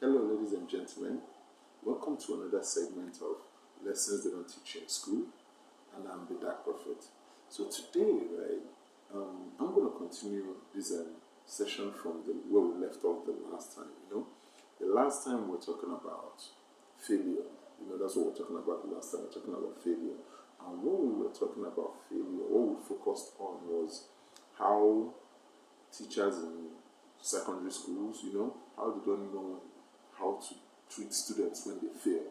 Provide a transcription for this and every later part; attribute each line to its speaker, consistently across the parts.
Speaker 1: Hello, ladies and gentlemen. Welcome to another segment of Lessons They Don't Teach You in School, and I'm the Dark Prophet. So today, right, I'm going to continue this session from where we left off the last time. The last time we were talking about failure. That's what we're talking about the last time. We're talking about failure, and when we were talking about failure, what we focused on was how teachers in secondary schools, how they don't know how to treat students when they fail,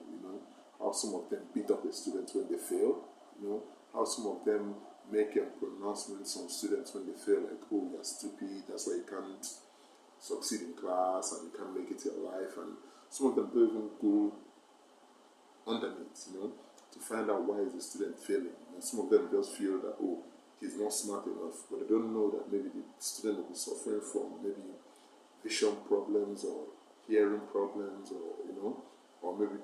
Speaker 1: how some of them beat up a student when they fail, how some of them make pronouncements on students when they fail, like, oh, you're stupid, that's why you can't succeed in class and you can't make it in your life. And some of them don't even go underneath, to find out why is the student failing. And some of them just feel that, oh, he's not smart enough, but they don't know that maybe the student will be suffering from maybe vision problems or hearing problems, or maybe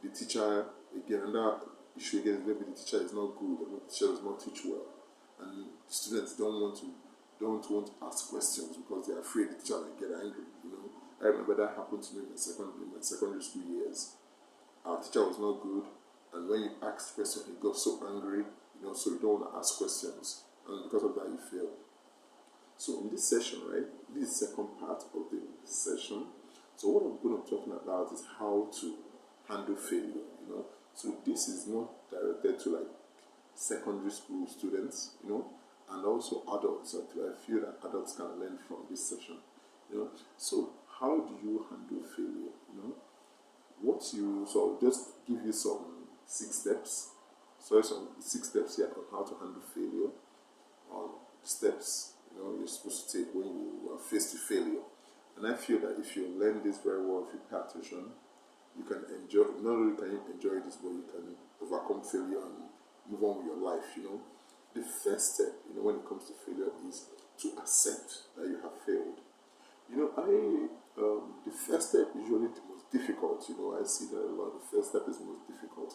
Speaker 1: the teacher, again, another issue again is maybe the teacher is not good, or the teacher does not teach well, and students don't want to ask questions because they're afraid the teacher will get angry. I remember that happened to me in my secondary school years. Our teacher was not good, and when you asked questions, he got so angry, so you don't want to ask questions, and because of that, you fail. So in this session, right, this is the second part of the session. So what I'm going to be talking about is how to handle failure, So this is not directed to like secondary school students, and also adults. I feel that adults can learn from this session, So how do you handle failure, So I'll just give you some 6 steps. So some 6 steps here on how to handle failure, on steps you're supposed to take when you are faced with failure. And I feel that if you learn this very well, if you pay attention, you can enjoy. Not only can you enjoy this, but you can overcome failure and move on with your life. The first step, when it comes to failure, is to accept that you have failed. The first step is usually the most difficult. I see that a lot. The first step is the most difficult,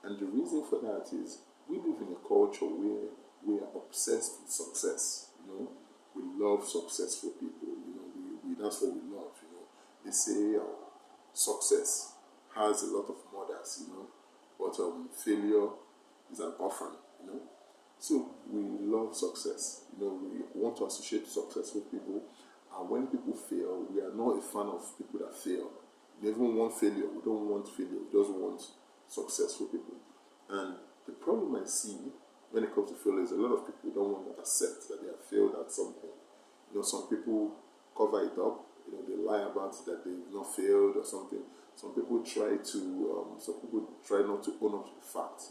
Speaker 1: and the reason for that is we live in a culture where we are obsessed with success. We love successful people. That's what we love. They say success has a lot of mothers. But failure is an orphan. So we love success. We want to associate successful people, and when people fail, we are not a fan of people that fail. We even want failure. We don't want failure. We just want successful people. And the problem I see when it comes to failure is a lot of people don't want to accept that they have failed at something. Some people cover it up. They lie about it, that they've not failed or something. Some people try not to own up to the fact.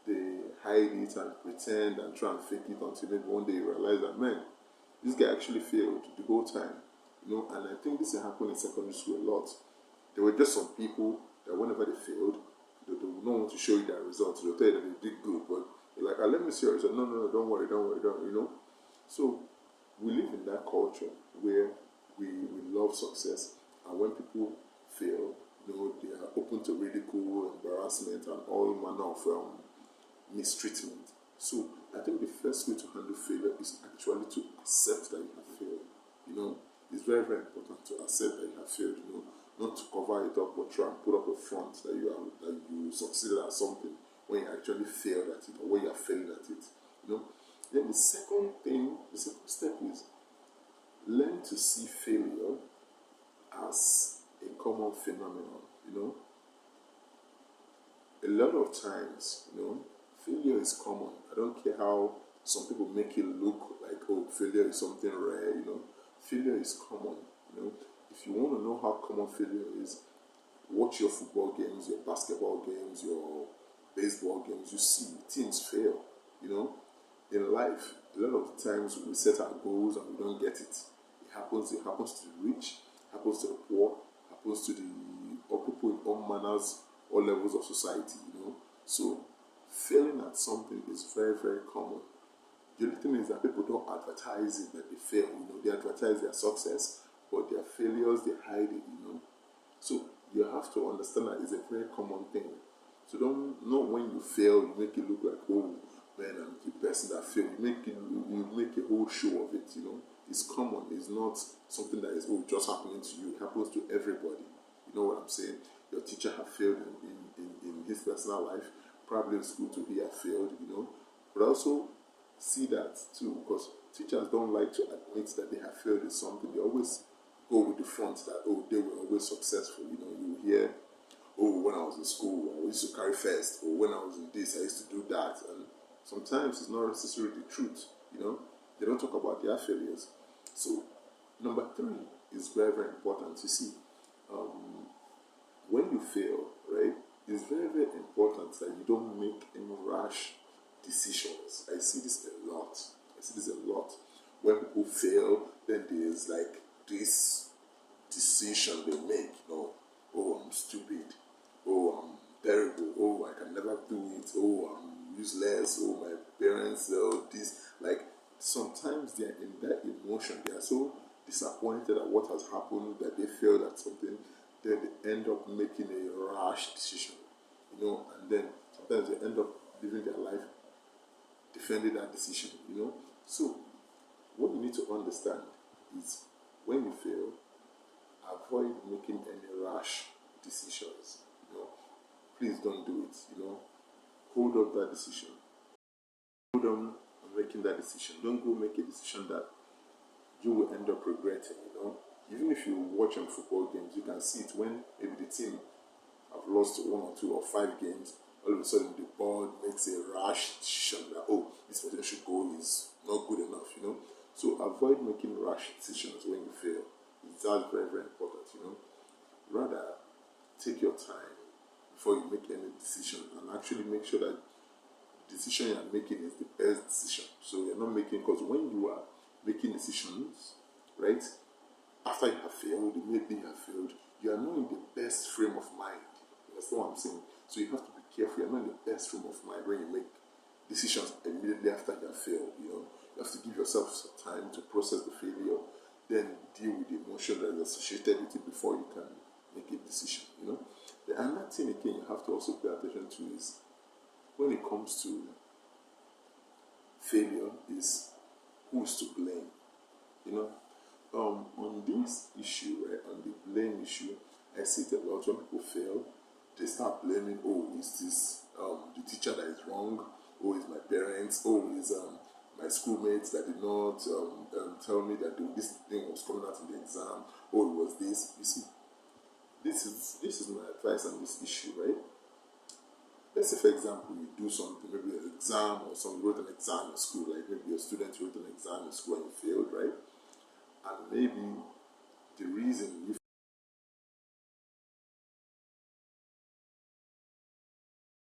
Speaker 1: They hide it and pretend and try and fake it until maybe one day you realize that, man, this guy actually failed the whole time. And I think this happened in secondary school a lot. There were just some people that whenever they failed, they would not want to show you their results. They'll tell you that they did good, but they're like, let me see your result. No, don't worry, don't. So we live in that culture where we love success, and when people fail, they are open to ridicule, embarrassment, and all manner of mistreatment. So I think the first way to handle failure is actually to accept that you have failed. It's very, very important to accept that you have failed. Not to cover it up, but try and put up a front that you succeeded at something when you actually failed at it, or when you are failing at it. Then the second step is learn to see failure as a common phenomenon. A lot of times, failure is common. I don't care how some people make it look like, oh, failure is something rare. Failure is common. If you want to know how common failure is, watch your football games, your basketball games, your baseball games. You see teams fail. In life, a lot of times we set our goals and we don't get it. It happens to the rich, happens to the poor, happens to people in all manners, all levels of society. So failing at something is very, very common. The only thing is that people don't advertise it that they fail. They advertise their success, but their failures, they hide it. So you have to understand that it's a very common thing. So don't know when you fail, you make it look like, oh, when the person that failed, you make a whole show of it. It's common. It's not something that is just happening to you. It happens to everybody. You know what I'm saying? Your teacher have failed in his personal life. Probably in school too, he have failed. But also see that too, because teachers don't like to admit that they have failed in something. They always go with the front that they were always successful. You hear, when I was in school I used to carry first, or when I was in this I used to do that, and sometimes it's not necessarily the truth. They don't talk about their failures. So number three is very, very important. You see, when you fail, right, it's very, very important that you don't make any rash decisions. I see this a lot. When people fail, then there's like this decision they make. I'm stupid. I'm terrible. I can never do it. I'm useless. My parents, this. Like, sometimes they are in that emotion. They are so disappointed at what has happened that they feel that something, then they end up making a rash decision. And then sometimes they end up living their life defending that decision. So what you need to understand is, when you fail, avoid making any rash decisions. Please don't do it. Hold up that decision. Hold on making that decision. Don't go make a decision that you will end up regretting. Even if you watch football games, you can see it when maybe the team have lost 1 or 2 or 5 games. All of a sudden, the board makes a rash decision that this potential goal is not good enough. So avoid making rash decisions when you fail. That's very, very important. Rather, take your time before you make any decision, and actually make sure that the decision you are making is the best decision. So you're not making, because when you are making decisions, right, after you have failed, immediately you have failed, you are not in the best frame of mind. That's what I'm saying. So you have to be careful. You're not in the best frame of mind when you make decisions immediately after you have failed. You have to give yourself some time to process the failure, then deal with the emotion that is associated with it before you can make a decision. The another thing again you have to also pay attention to is, when it comes to failure, is who is to blame. On this issue, right, on the blame issue, I see it a lot. When people fail, they start blaming, is this the teacher that is wrong? Is my parents? Is my schoolmates that did not tell me that this thing was coming out in the exam? It was this. You see, this is my advice on this issue, right? Let's say, for example, you do something, maybe an exam, or someone wrote an exam in school, like maybe a student wrote an exam in school and you failed, right? And maybe the reason you